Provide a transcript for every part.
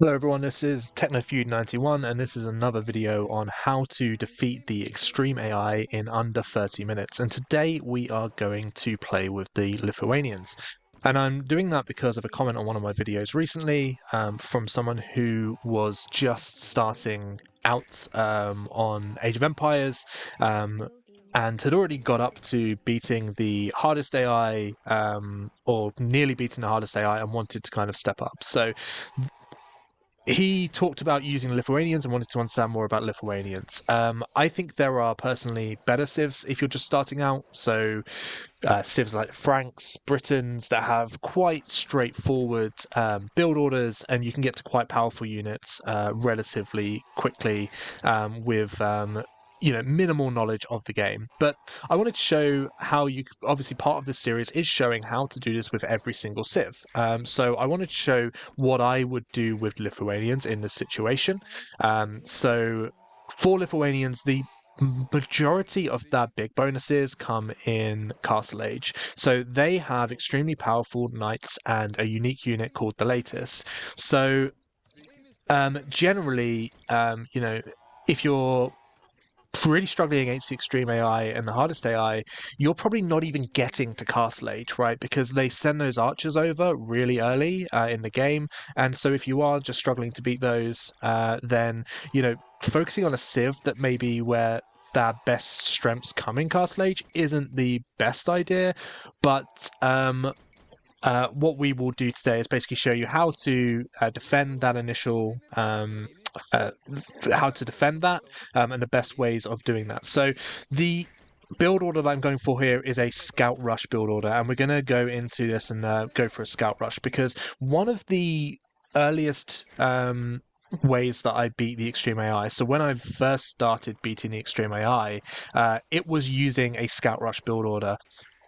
Hello everyone, this is TechnoFeud91 and this is another video on how to defeat the extreme AI in under 30 minutes. And today we are going to play with the Lithuanians. And I'm doing that because of a comment on one of my videos recently from someone who was just starting out on Age of Empires and had already got up to beating the hardest AI or nearly beating the hardest AI and wanted to kind of step up. So he talked about using Lithuanians and wanted to understand more about Lithuanians. I think there are personally better civs if you're just starting out. So civs like Franks, Britons that have quite straightforward build orders, and you can get to quite powerful units relatively quickly with minimal knowledge of the game. But I wanted to show how you obviously part of this series is showing how to do this with every single civ. So I wanted to show what I would do with Lithuanians in this situation. So for Lithuanians, the majority of their big bonuses come in Castle Age. So they have extremely powerful knights and a unique unit called the Latest. So generally, if you're really struggling against the extreme AI and the hardest AI, you're probably not even getting to Castle Age, right? Because they send those archers over really early in the game. And so if you are just struggling to beat those, then, focusing on a civ that maybe where their best strengths come in Castle Age isn't the best idea. But what we will do today is basically show you how to defend that initial uh, how to defend that and the best ways of doing that. So the build order that I'm going for here is a scout rush build order, and we're going to go into this and go for a scout rush because one of the earliest ways that I beat the extreme AI. So when I first started beating the extreme AI, it was using a scout rush build order.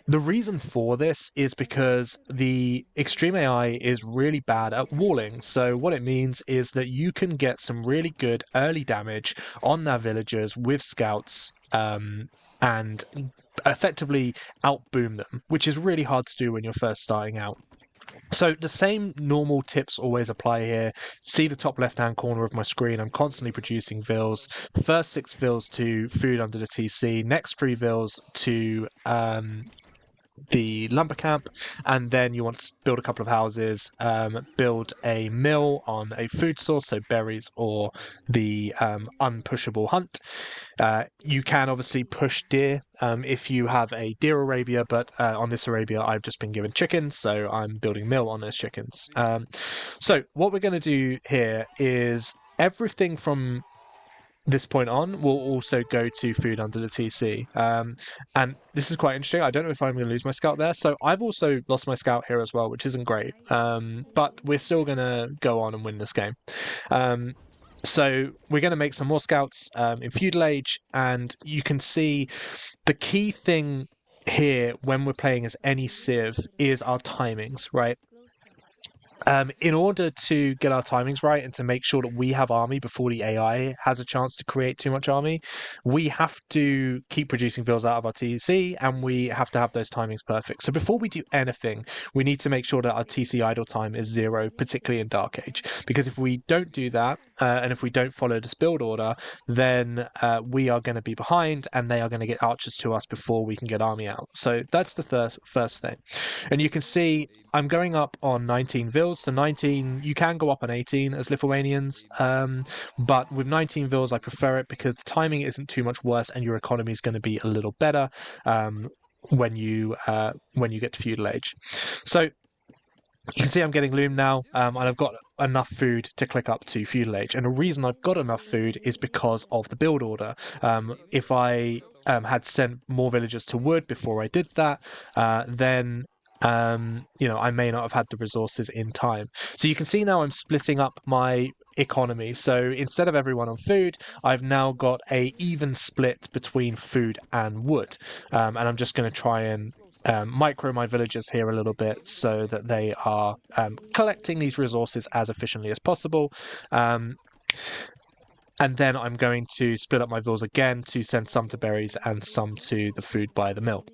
The reason for this is because the extreme AI is really bad at walling. So what it means is that you can get some really good early damage on their villagers with scouts and effectively outboom them, which is really hard to do when you're first starting out. So the same normal tips always apply here. See the top left-hand corner of my screen. I'm constantly producing vills. First 6 vills to food under the TC. Next 3 vills to the lumber camp, and then you want to build a couple of houses, build a mill on a food source, so berries or the unpushable hunt. You can obviously push deer if you have a deer Arabia, but on this Arabia I've just been given chickens, so I'm building mill on those chickens. So what we're going to do here is everything from this point on will also go to food under the TC. And this is quite interesting. I don't know if I'm going to lose my scout there. So I've also lost my scout here as well, which isn't great. But we're still going to go on and win this game. Um, so we're going to make some more scouts in feudal age, and you can see the key thing here when we're playing as any civ is our timings, right? In order to get our timings right and to make sure that we have army before the AI has a chance to create too much army, we have to keep producing builds out of our TC and we have to have those timings perfect. So before we do anything, we need to make sure that our TC idle time is 0, particularly in Dark Age. Because if we don't do that, and if we don't follow this build order, then we are going to be behind and they are going to get archers to us before we can get army out. So that's the first thing. And you can see I'm going up on 19 vills. So 19, you can go up on 18 as Lithuanians, but with 19 vills, I prefer it because the timing isn't too much worse, and your economy is going to be a little better when you get to feudal age. So you can see I'm getting loom now, and I've got enough food to click up to feudal age. And the reason I've got enough food is because of the build order. If I had sent more villagers to wood before I did that, then I may not have had the resources in time. So you can see now I'm splitting up my economy. So instead of everyone on food, I've now got a even split between food and wood. And I'm just going to try and micro my villagers here a little bit so that they are collecting these resources as efficiently as possible. And then I'm going to split up my vills again to send some to berries and some to the food by the mill.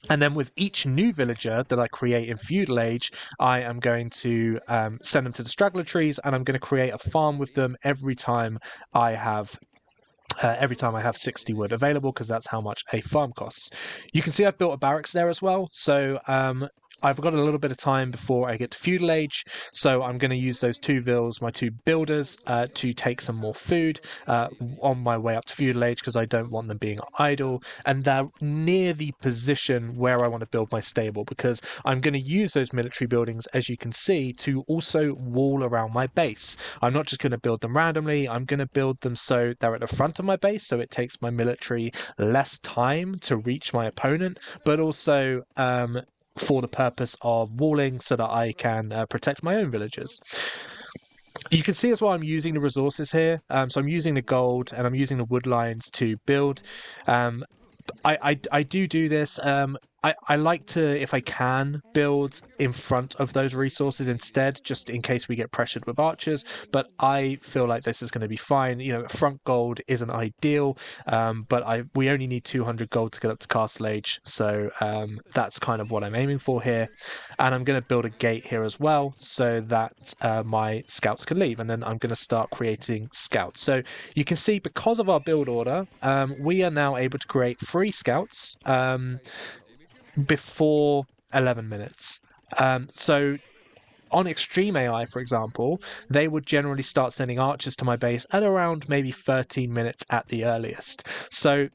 And then with each new villager that I create in feudal age, I am going to send them to the straggler trees, and I'm going to create a farm with them every time I have 60 wood available, because that's how much a farm costs. You can see I've built a barracks there as well. So I've got a little bit of time before I get to feudal age, so I'm going to use those two vills, my two builders, to take some more food on my way up to feudal age, because I don't want them being idle, and they're near the position where I want to build my stable, because I'm going to use those military buildings, as you can see, to also wall around my base. I'm not just going to build them randomly, I'm going to build them so they're at the front of my base, so it takes my military less time to reach my opponent, but also for the purpose of walling, so that I can protect my own villagers. You can see as well I'm using the resources here. So I'm using the gold and I'm using the wood lines to build. I do this. I like to, if I can, build in front of those resources instead, just in case we get pressured with archers. But I feel like this is going to be fine. You know, front gold isn't ideal, but we only need 200 gold to get up to Castle Age, so that's kind of what I'm aiming for here. And I'm going to build a gate here as well, so that my scouts can leave, and then I'm going to start creating scouts. So you can see, because of our build order, we are now able to create 3 scouts before 11 minutes. So on Extreme AI, for example, they would generally start sending archers to my base at around maybe 13 minutes at the earliest. So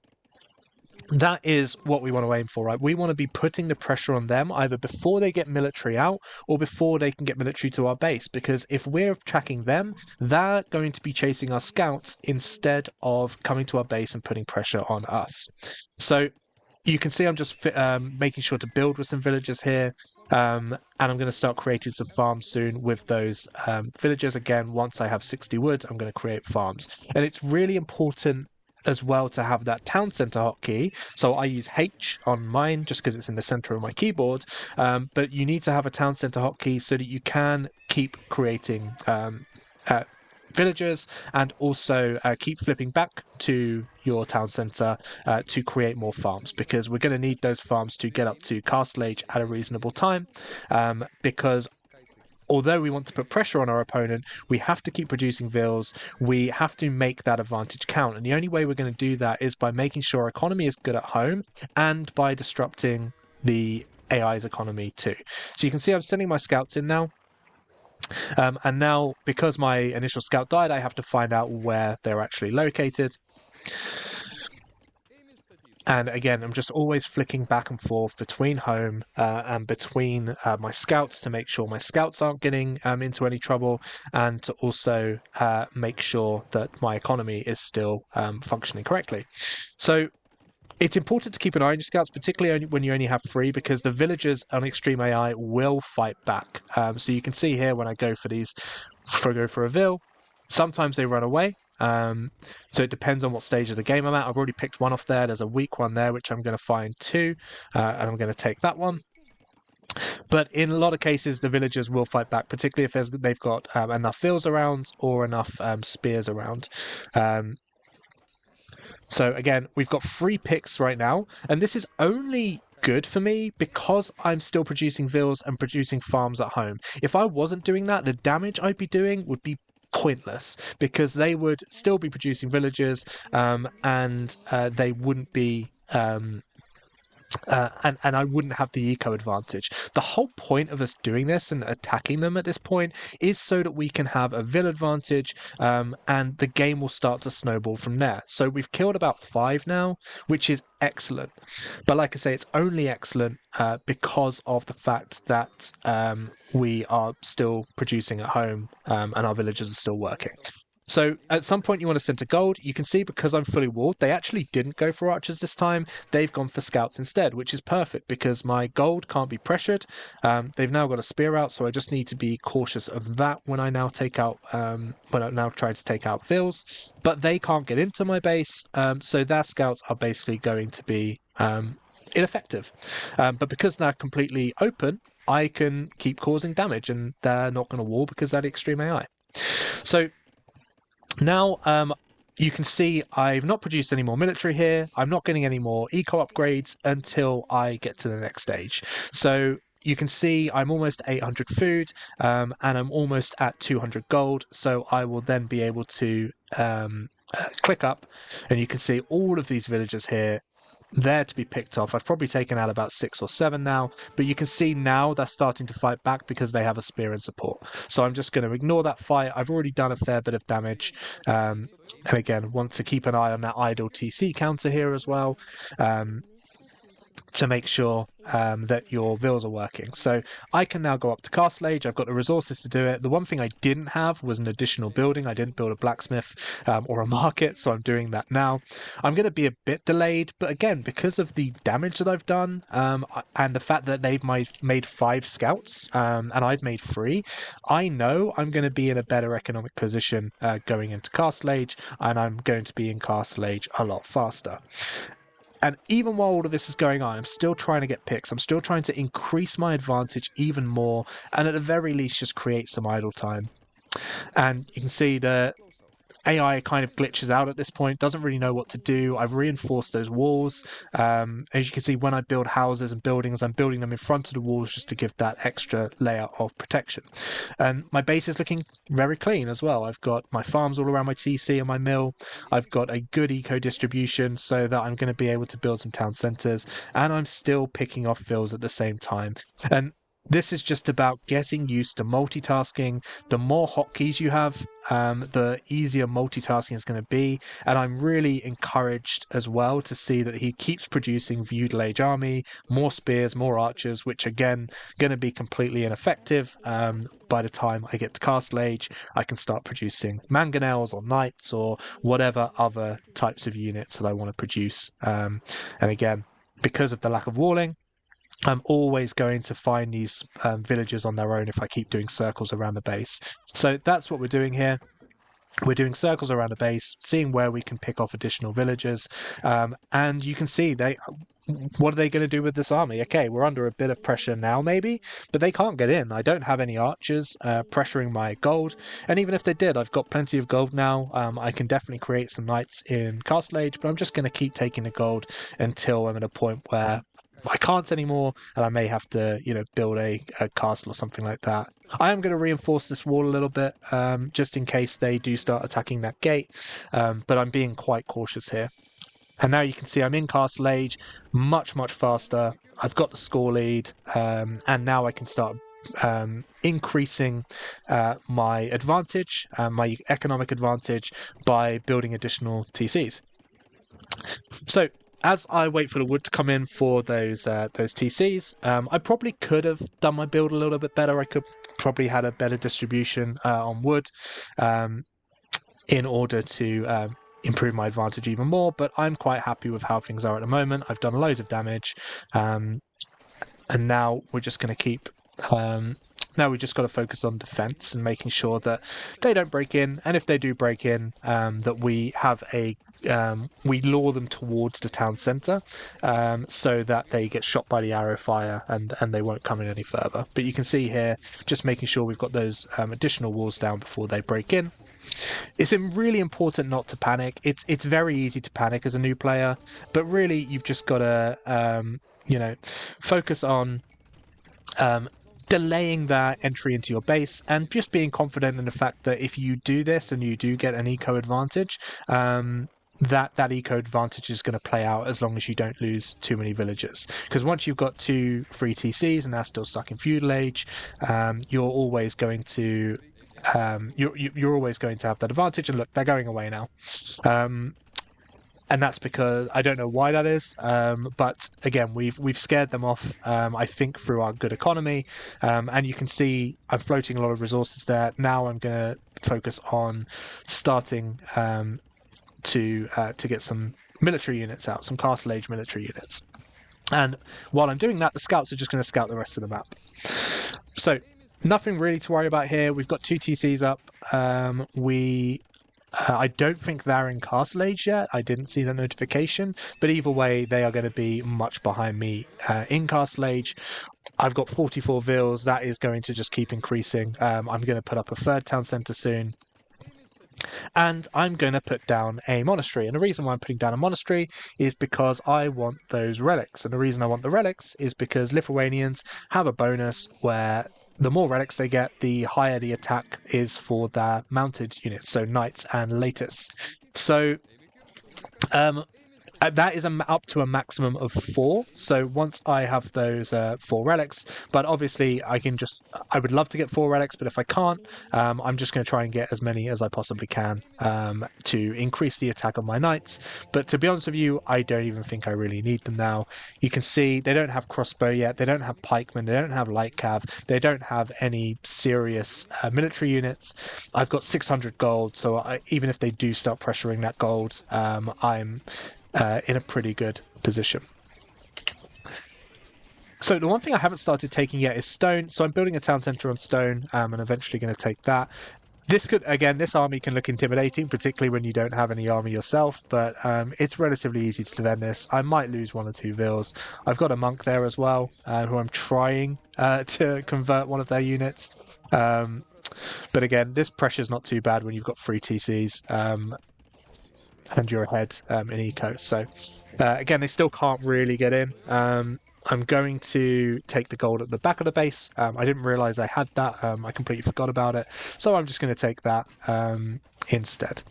that is what we want to aim for, right? We want to be putting the pressure on them either before they get military out or before they can get military to our base, because if we're tracking them, they're going to be chasing our scouts instead of coming to our base and putting pressure on us. So you can see I'm just making sure to build with some villagers here, and I'm going to start creating some farms soon with those villagers. Again, once I have 60 wood, I'm going to create farms. And it's really important as well to have that town center hotkey. So I use H on mine just because it's in the center of my keyboard, but you need to have a town center hotkey so that you can keep creating villagers, and also keep flipping back to your town center to create more farms, because we're going to need those farms to get up to Castle Age at a reasonable time, because although we want to put pressure on our opponent, we have to keep producing vills. We have to make that advantage count. And the only way we're going to do that is by making sure our economy is good at home, and by disrupting the AI's economy too. So you can see I'm sending my scouts in now. And now, because my initial scout died, I have to find out where they're actually located. And again, I'm just always flicking back and forth between home and between my scouts to make sure my scouts aren't getting into any trouble, and to also make sure that my economy is still functioning correctly. So it's important to keep an eye on your scouts, particularly when you only have 3, because the villagers on Extreme AI will fight back. So you can see here when I go for a vill, sometimes they run away. So it depends on what stage of the game I'm at. I've already picked one off there. There's a weak one there, which I'm going to find 2, and I'm going to take that one. But in a lot of cases, the villagers will fight back, particularly if they've got enough vills around or enough spears around. So again, we've got 3 picks right now, and this is only good for me because I'm still producing vills and producing farms at home. If I wasn't doing that, the damage I'd be doing would be pointless, because they would still be producing villagers, and they wouldn't be and I wouldn't have the eco advantage. The whole point of us doing this and attacking them at this point is so that we can have a vill advantage, and the game will start to snowball from there. So we've killed about 5 now, which is excellent. But like I say, it's only excellent because of the fact that we are still producing at home, and our villagers are still working. So at some point you want to send to gold. You can see, because I'm fully walled, they actually didn't go for archers this time. They've gone for scouts instead, which is perfect because my gold can't be pressured. They've now got a spear out, so I just need to be cautious of that when I now try to take out vills. But they can't get into my base, so their scouts are basically going to be ineffective. But because they're completely open, I can keep causing damage, and they're not going to wall because they're the Extreme AI. So now you can see I've not produced any more military here. I'm not getting any more eco upgrades until I get to the next stage. So you can see I'm almost 800 food, and I'm almost at 200 gold. So I will then be able to click up, and you can see all of these villagers here there to be picked off. I've probably taken out about 6 or 7 now, but you can see now they're starting to fight back because they have a spear and support. So I'm just going to ignore that fight. I've already done a fair bit of damage. And again, want to keep an eye on that idle TC counter here as well. To make sure that your vills are working. So I can now go up to Castle Age. I've got the resources to do it. The one thing I didn't have was an additional building. I didn't build a blacksmith or a market, so I'm doing that now. I'm going to be a bit delayed, but again, because of the damage that I've done and the fact that they've made 5 scouts and I've made 3, I know I'm going to be in a better economic position going into Castle Age, and I'm going to be in Castle Age a lot faster. And even while all of this is going on, I'm still trying to get picks. I'm still trying to increase my advantage even more, and at the very least, just create some idle time. And you can see the AI kind of glitches out at this point, doesn't really know what to do. I've reinforced those walls. As you can see, when I build houses and buildings, I'm building them in front of the walls just to give that extra layer of protection. And my base is looking very clean as well. I've got my farms all around my TC and my mill. I've got a good eco distribution so that I'm going to be able to build some town centres, and I'm still picking off fills at the same time. And this is just about getting used to multitasking. The more hotkeys you have, the easier multitasking is going to be. And I'm really encouraged as well to see that he keeps producing feudal age army, more spears, more archers, which again, going to be completely ineffective. By the time I get to Castle Age, I can start producing mangonels or knights or whatever other types of units that I want to produce. And again, because of the lack of walling, I'm always going to find these villagers on their own if I keep doing circles around the base. So that's what we're doing here. We're doing circles around the base, seeing where we can pick off additional villagers. And you can see what are they going to do with this army? Okay, we're under a bit of pressure now, maybe, but they can't get in. I don't have any archers pressuring my gold. And even if they did, I've got plenty of gold now. I can definitely create some knights in Castle Age, but I'm just going to keep taking the gold until I'm at a point where I can't anymore, and I may have to, build a castle or something like that. I am going to reinforce this wall a little bit, just in case they do start attacking that gate, but I'm being quite cautious here. And now you can see I'm in Castle Age, much, much faster. I've got the score lead, and now I can start increasing my advantage, my economic advantage, by building additional TCs. So as I wait for the wood to come in for those TCs, I probably could have done my build a little bit better. I could probably had a better distribution on wood in order to improve my advantage even more. But I'm quite happy with how things are at the moment. I've done loads of damage, and now we're just going to keep. Now we just got to focus on defense and making sure that they don't break in, and if they do break in, that we have we lure them towards the town centre, so that they get shot by the arrow fire and they won't come in any further. But you can see here, just making sure we've got those additional walls down before they break in. It's really important not to panic. It's very easy to panic as a new player, but really you've just got to focus on delaying that entry into your base and just being confident in the fact that if you do this and you do get an eco advantage, that eco advantage is going to play out as long as you don't lose too many villagers. Because once you've got 2 free TCs and they're still stuck in feudal age, you're always going to you're always going to have that advantage. And look, they're going away now. And that's because I don't know why that is, but again, we've scared them off. I think through our good economy, and you can see I'm floating a lot of resources there. Now I'm going to focus on starting to get some military units out, some Castle Age military units. And while I'm doing that, the scouts are just going to scout the rest of the map. So nothing really to worry about here. We've got 2 TCs up. I don't think they're in Castle Age yet. I didn't see the notification, but either way, they are going to be much behind me in Castle Age. I've got 44 vills. That is going to just keep increasing. I'm going to put up a 3rd town centre soon. and I'm going to put down a monastery. And the reason why I'm putting down a monastery is because I want those relics. And the reason I want the relics is because Lithuanians have a bonus where the more relics they get, the higher the attack is for their mounted units, so knights and lattice. So that is up to a maximum of 4. So once I have those 4 relics, but obviously I would love to get 4 relics, but if I can't, I'm just going to try and get as many as I possibly can to increase the attack of my knights. But to be honest with you, I don't even think I really need them now. You can see they don't have crossbow yet, they don't have pikemen, they don't have light cav, they don't have any serious military units. I've got 600 gold, so even if they do start pressuring that gold, I'm in a pretty good position. So the one thing I haven't started taking yet is stone. So I'm building a town centre on stone and eventually going to take that. This army can look intimidating, particularly when you don't have any army yourself, but it's relatively easy to defend this. I might lose 1 or 2 vills. I've got a monk there as well, who I'm trying to convert one of their units. But again, this pressure's not too bad when you've got 3 TCs. And you're ahead in eco. So again, they still can't really get in. I'm going to take the gold at the back of the base. I didn't realize I had that. I completely forgot about it. So I'm just going to take that instead.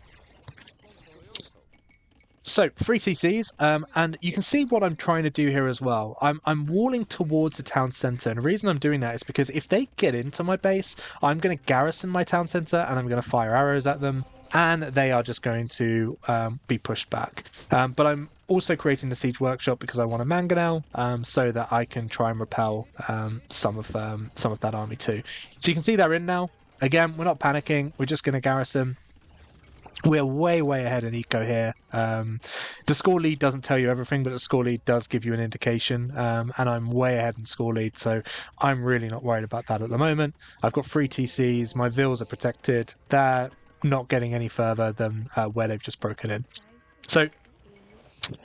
So 3 TCs, and you can see what I'm trying to do here as well. I'm walling towards the town centre, and the reason I'm doing that is because if they get into my base, I'm going to garrison my town centre, and I'm going to fire arrows at them, and they are just going to be pushed back. But I'm also creating the siege workshop because I want a mangonel, so that I can try and repel some of that army too. So you can see they're in now. Again, we're not panicking. We're just going to garrison. We're way ahead in eco here. The score lead doesn't tell you everything, but the score lead does give you an indication, and I'm way ahead in score lead, so I'm really not worried about that at the moment. I've got 3 TCs, my vills are protected, they're not getting any further than where they've just broken in. So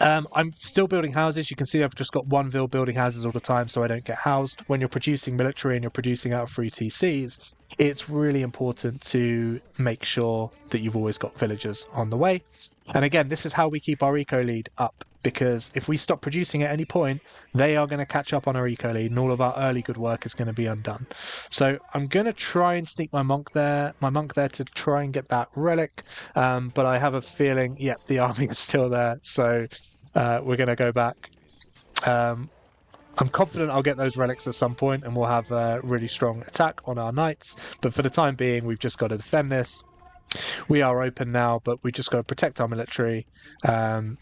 I'm still building houses. You can see I've just got 1 vill building houses all the time so I don't get housed. When you're producing military and you're producing out of 3 TCs, it's really important to make sure that you've always got villagers on the way. And again, this is how we keep our eco lead up, because if we stop producing at any point, they are going to catch up on our eco lead and all of our early good work is going to be undone. So I'm going to try and sneak my monk there to try and get that relic, but I have a feeling, the army is still there, so we're going to go back. I'm confident I'll get those relics at some point and we'll have a really strong attack on our knights, but for the time being, we've just got to defend this. We are open now, but we just got to protect our military and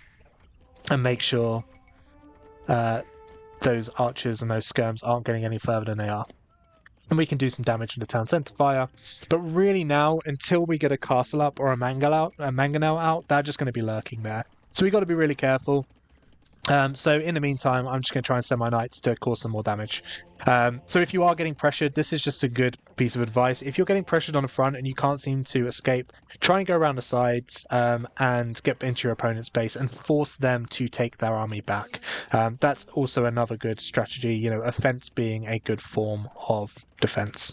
make sure those archers and those skirms aren't getting any further than they are. And we can do some damage in the town centre fire. But really now, until we get a castle up or a mangonel out, they're just going to be lurking there. So we've got to be really careful. So in the meantime, I'm just going to try and send my knights to cause some more damage. So if you are getting pressured, this is just a good piece of advice. If you're getting pressured on the front and you can't seem to escape, try and go around the sides and get into your opponent's base and force them to take their army back. That's also another good strategy, offense being a good form of defense.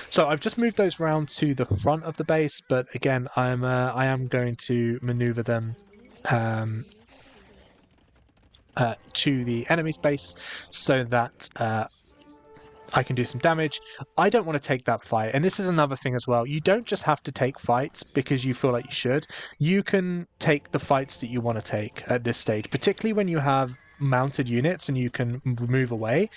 So I've just moved those round to the front of the base, but again, I am going to maneuver them to the enemy's base so that I can do some damage. I don't want to take that fight, and this is another thing as well. You don't just have to take fights because you feel like you should. You can take the fights that you want to take at this stage, particularly when you have mounted units and you can move away.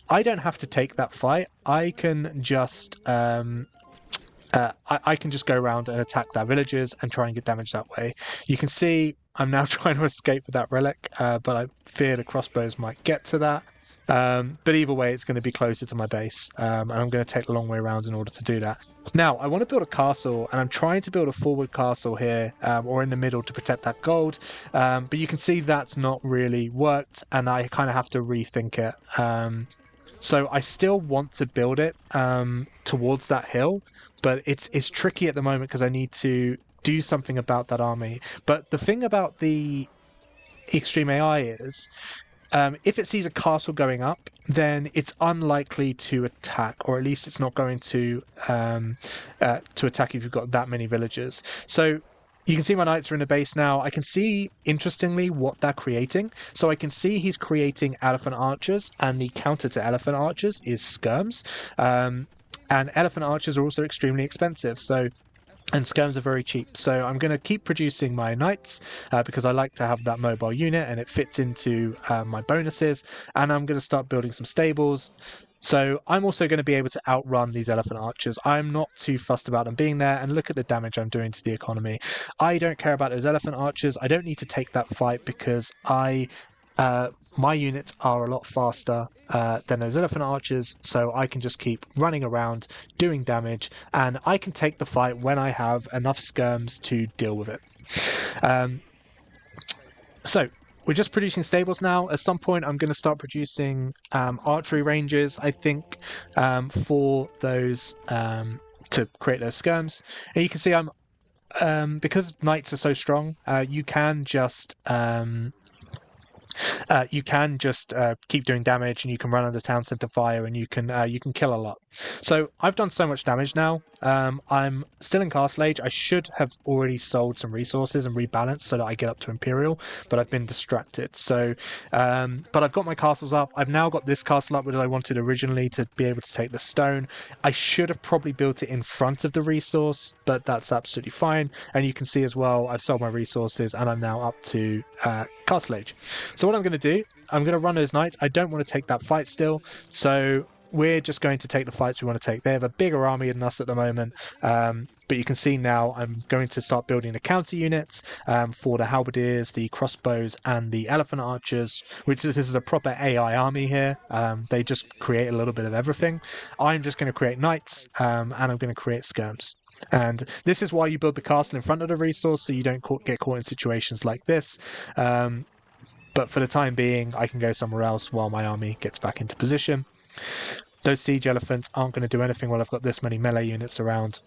I don't have to take that fight. I can just I can just go around and attack their villages and try and get damage that way. You can see I'm now trying to escape with that relic, but I fear the crossbows might get to that. But either way, it's going to be closer to my base, and I'm going to take the long way around in order to do that. Now, I want to build a castle, and I'm trying to build a forward castle here, or in the middle to protect that gold, but you can see that's not really worked, and I kind of have to rethink it. So I still want to build it towards that hill, but it's tricky at the moment because I need to do something about that army. But the thing about the extreme AI is if it sees a castle going up, then it's unlikely to attack, or at least it's not going to attack if you've got that many villagers. So you can see my knights are in the base now. I can see, interestingly, what they're creating. So I can see he's creating elephant archers, and the counter to elephant archers is skirms. And elephant archers are also extremely expensive. And skirms are very cheap. So I'm going to keep producing my knights because I like to have that mobile unit and it fits into my bonuses. And I'm going to start building some stables. So I'm also going to be able to outrun these elephant archers. I'm not too fussed about them being there, and look at the damage I'm doing to the economy. I don't care about those elephant archers. I don't need to take that fight because my units are a lot faster than those elephant archers, so I can just keep running around doing damage, and I can take the fight when I have enough skirms to deal with it. So we're just producing stables now. At some point, I'm going to start producing archery ranges, I think, for those to create those skirms. And you can see because knights are so strong, you can just keep doing damage, and you can run under town center fire, and you can kill a lot. So I've done so much damage now. I'm still in Castle Age. I should have already sold some resources and rebalanced so that I get up to Imperial, but I've been distracted. So, but I've got my castles up. I've now got this castle up, which I wanted originally to be able to take the stone. I should have probably built it in front of the resource, but that's absolutely fine. And you can see as well, I've sold my resources, and I'm now up to Castle Age. So what I'm going to do, I'm going to run those knights. I don't want to take that fight still, so we're just going to take the fights we want to take. They have a bigger army than us at the moment, but you can see now I'm going to start building the counter units for the halberdiers, the crossbows, and the elephant archers, which this is a proper AI army here. They just create a little bit of everything. I'm just going to create knights, and I'm going to create skirms. And this is why you build the castle in front of the resource, so you don't get caught in situations like this. But for the time being, I can go somewhere else while my army gets back into position. Those siege elephants aren't going to do anything while I've got this many melee units around.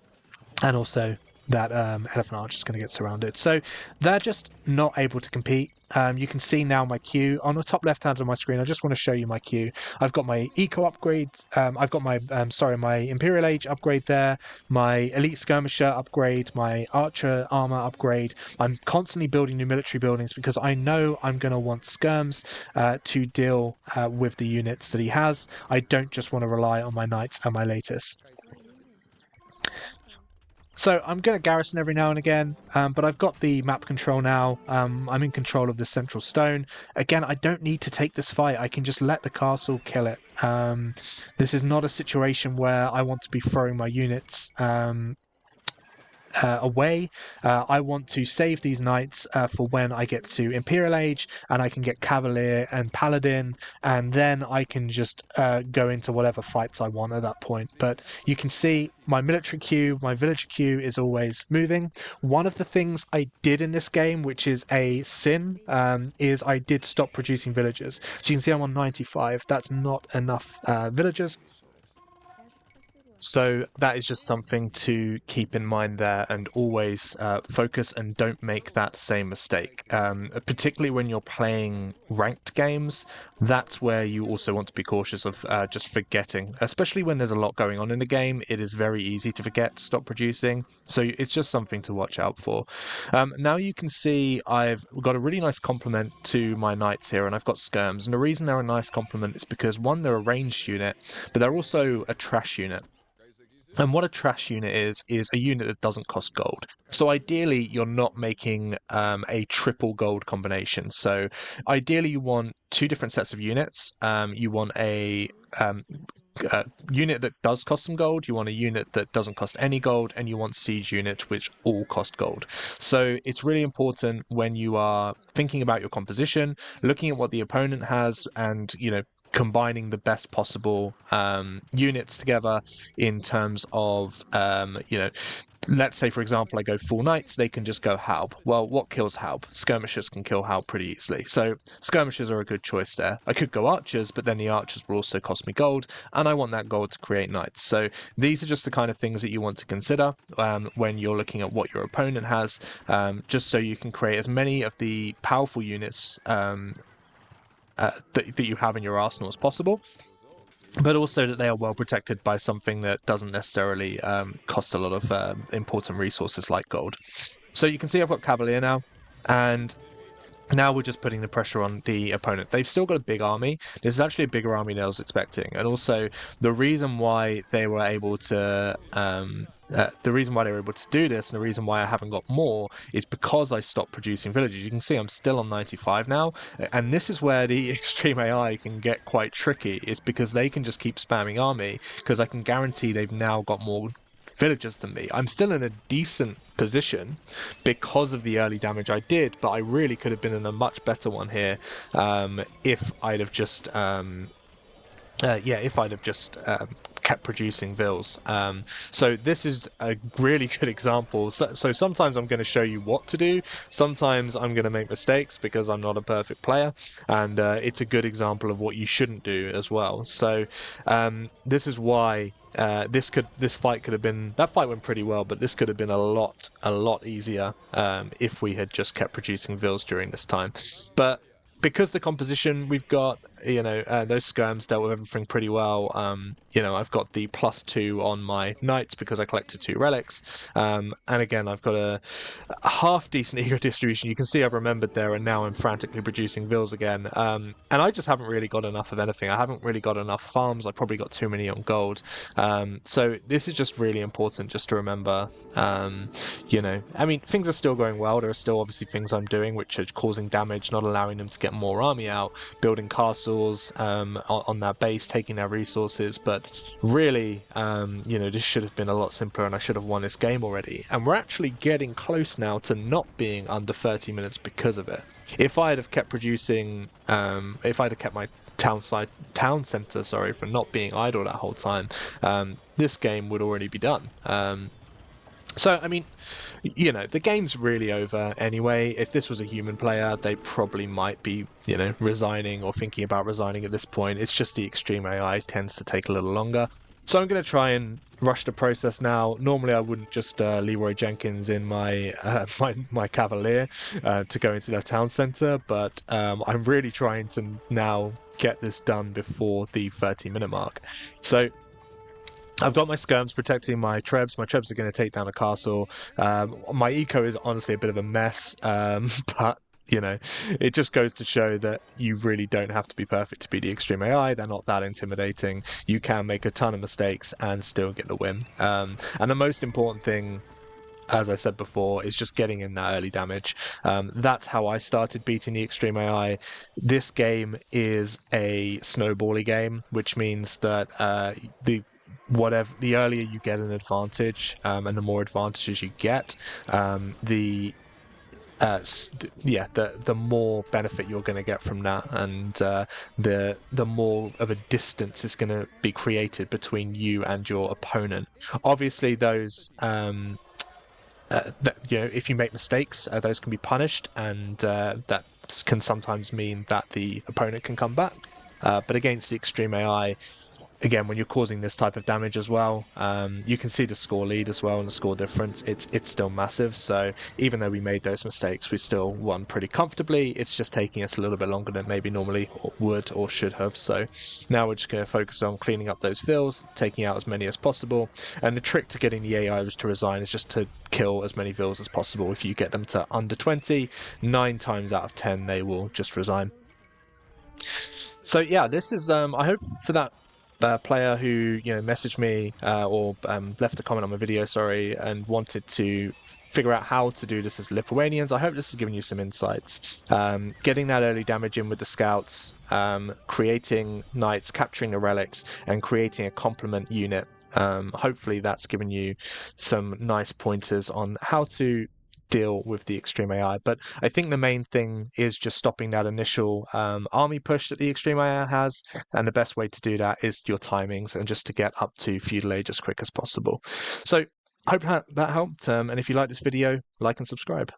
And also that elephant archer is going to get surrounded. So they're just not able to compete. You can see now my queue on the top left hand of my screen. I just want to show you my queue. I've got my eco upgrade. I've got my my Imperial Age upgrade there, my elite skirmisher upgrade, my archer armor upgrade. I'm constantly building new military buildings because I know I'm going to want skirms to deal with the units that he has. I don't just want to rely on my knights and my latest. So I'm going to garrison every now and again, but I've got the map control now. I'm in control of the central stone. Again, I don't need to take this fight. I can just let the castle kill it. This is not a situation where I want to be throwing my units away. I want to save these knights for when I get to Imperial Age, and I can get Cavalier and Paladin, and then I can just go into whatever fights I want at that point. But you can see my military queue, my villager queue is always moving. One of the things I did in this game, which is a sin, is I did stop producing villagers. So you can see I'm on 95. That's not enough villagers. So that is just something to keep in mind there, and always focus and don't make that same mistake. Particularly when you're playing ranked games, that's where you also want to be cautious of just forgetting, especially when there's a lot going on in the game. It is very easy to forget to stop producing, so it's just something to watch out for. Now you can see I've got a really nice complement to my knights here, and I've got skirms, and the reason they're a nice complement is because, one, they're a ranged unit, but they're also a trash unit. And what a trash unit is a unit that doesn't cost gold. So ideally, you're not making a triple gold combination. So ideally, you want two different sets of units. You want a unit that does cost some gold, you want a unit that doesn't cost any gold, and you want siege units which all cost gold. So it's really important when you are thinking about your composition, looking at what the opponent has, and combining the best possible units together in terms of let's say, for example, I go full knights, they can just go Halb. Well, what kills Halb? Skirmishers can kill Halb pretty easily. So skirmishers are a good choice there. I could go archers, but then the archers will also cost me gold, and I want that gold to create knights. So these are just the kind of things that you want to consider when you're looking at what your opponent has, just so you can create as many of the powerful units that you have in your arsenal as possible, but also that they are well protected by something that doesn't necessarily cost a lot of important resources like gold. So you can see I've got Cavalier now, and now we're just putting the pressure on the opponent. They've still got a big army. This is actually a bigger army than I was expecting, and also the reason why they were able to do this, and the reason why I haven't got more, is because I stopped producing villages. You can see I'm still on 95 now, and this is where the extreme AI can get quite tricky. It's because they can just keep spamming army, because I can guarantee they've now got more villagers than me. I'm still in a decent position because of the early damage I did, but I really could have been in a much better one here if I'd have just kept producing vills. So this is a really good example. So sometimes I'm going to show you what to do. Sometimes I'm going to make mistakes because I'm not a perfect player, and it's a good example of what you shouldn't do as well. So this is why this fight could have been, that fight went pretty well, but this could have been a lot easier if we had just kept producing vills during this time. But because the composition we've got, those skirms dealt with everything pretty well. I've got the +2 on my knights because I collected 2 relics. And again, I've got a half decent ego distribution. You can see I've remembered there, and now I'm frantically producing vills again. And I just haven't really got enough of anything. I haven't really got enough farms. I probably got too many on gold. So this is just really important just to remember. Things are still going well. There are still obviously things I'm doing which are causing damage, not allowing them to get more army out, building castles on that base, taking their resources. But really, this should have been a lot simpler, and I should have won this game already. And we're actually getting close now to not being under 30 minutes because of it. If I'd have kept producing, if I'd have kept my town center, for not being idle that whole time, this game would already be done. The game's really over anyway. If this was a human player, they probably might be, resigning or thinking about resigning at this point. It's just the extreme AI tends to take a little longer. So I'm going to try and rush the process now. Normally I wouldn't just Leroy Jenkins in my my Cavalier to go into their town centre, but I'm really trying to now get this done before the 30-minute mark. So I've got my skirms protecting my trebs. My trebs are going to take down a castle. My eco is honestly a bit of a mess, but it just goes to show that you really don't have to be perfect to be the extreme AI. They're not that intimidating. You can make a ton of mistakes and still get the win. And the most important thing, as I said before, is just getting in that early damage. That's how I started beating the extreme AI. This game is a snowbally game, which means that the earlier you get an advantage, and the more advantages you get, the more benefit you're going to get from that, and the more of a distance is going to be created between you and your opponent. Obviously, those if you make mistakes, those can be punished, and that can sometimes mean that the opponent can come back. But against the extreme AI, again, when you're causing this type of damage as well, you can see the score lead as well and the score difference. It's still massive. So even though we made those mistakes, we still won pretty comfortably. It's just taking us a little bit longer than maybe normally would or should have. So now we're just going to focus on cleaning up those vills, taking out as many as possible. And the trick to getting the AI to resign is just to kill as many vills as possible. If you get them to under 20, 9 times out of 10, they will just resign. So yeah, this is I hope for that player who messaged me or left a comment on my video, and wanted to figure out how to do this as Lithuanians. I hope this has given you some insights. Getting that early damage in with the scouts, creating knights, capturing the relics, and creating a complement unit. Hopefully that's given you some nice pointers on how to deal with the extreme AI. But I think the main thing is just stopping that initial army push that the extreme AI has, and the best way to do that is your timings and just to get up to feudal age as quick as possible. So I hope that helped, and if you like this video, like and subscribe.